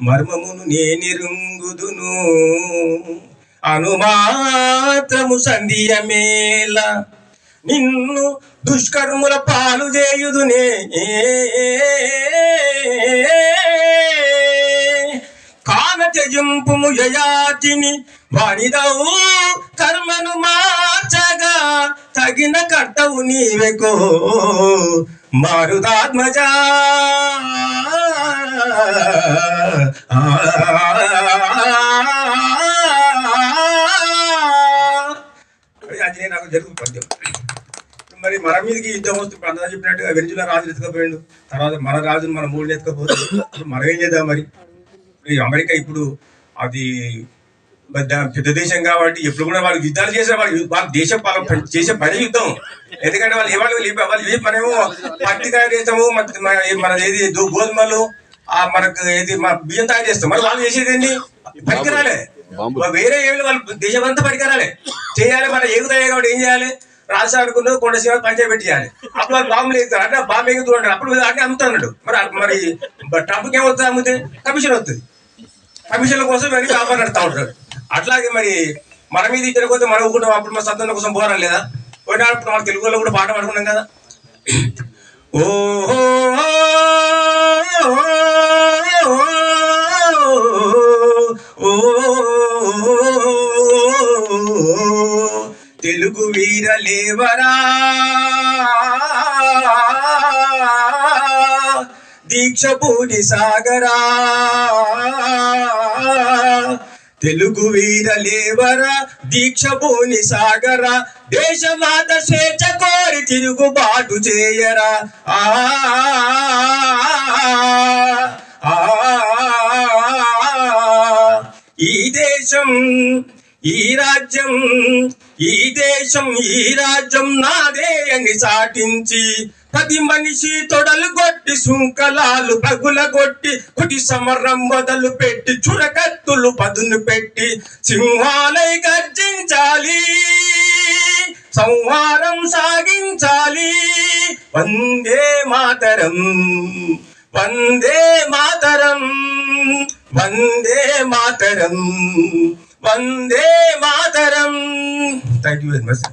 మర్మమును నేనిరుంగుదును అనుమాత్రము సంధియమేల నిన్ను దుష్కర్ముల పాలు చేయుదునే కాన త్యజింపుము యయాతిని వాడిదవు కర్మను మార్చగా తగిన కర్తవు నీవెకో మారుదాత్మజా ఆంజనేయ నాకు జరుగుతుంది పద్యం. మరి మన మీదకి యుద్ధం వస్తుంది అందరూ చెప్పినట్టుగా వెంజుల రాజులు ఎత్తుకపోయాడు, తర్వాత మన రాజును మన మూడు ఎత్తుకపోతే మనం ఏం చేద్దాం? మరి అమెరికా ఇప్పుడు అది పెద్ద దేశం కాబట్టి ఎప్పుడు కూడా వాళ్ళు యుద్ధాలు చేసే వాళ్ళ దేశం చేసే పని యుద్ధం. ఎందుకంటే వాళ్ళు మనమేమో పత్తి తయారు చేస్తాము, మన ఏది గోధుమలు మనకు ఏది బియ్యం తయారు చేస్తాం. మరి వాళ్ళు చేసేది ఏంటి? పరికరాలే, వేరే ఏమి వాళ్ళు దేశం అంతా పరికరాలే చేయాలి. మన ఎగుతాయి కాబట్టి ఏం చేయాలి? రాజాడుకున్న కొండ సేవ పంచాయతీ చేయాలి. అప్పుడు వాళ్ళు బాంబులు ఎగుతారు అంటే బాంబు ఎగుతుంటారు, అప్పుడు అన్నీ అమ్ముతున్నాడు. మరి ట్రంప్కి ఏమవుతుంది? అమ్మితే కమిషన్ వస్తుంది. కమిషన్ల కోసం వెళ్ళి వ్యాపారం నడుస్తూ ఉంటాడు. అట్లాగే మరి మన మీద ఇద్దరు పోతే మనం కూడా అప్పుడు మన సొంతం కోసం పోరాలి లేదా? పోయినప్పుడు మన తెలుగులో కూడా పాట పాడుకున్నాం కదా. ఓహో తెలుగు వీరలేవరా దీక్ష పూడి సాగరా, తెలుగు వీరలేవరా దీక్ష భూని సాగరా, దేశమాత స్వేచ్ఛ కోరి తిరుగుబాటు చేయరా. ఈ దేశం ఈ రాజ్యం, ఈ దేశం ఈ రాజ్యం నాదే అని చాటించి ప్రతి మనిషి తొడలు కొట్టి సుంకలాలు పగుల కొట్టి కుటి సమరం మొదలు పెట్టి చురకత్తులు పదును పెట్టి సింహాలై గర్జించాలి, సంహారం సాగించాలి. Vande Mataram, Vande Mataram, Vande Mataram, Vande Mataram. Thank you very much.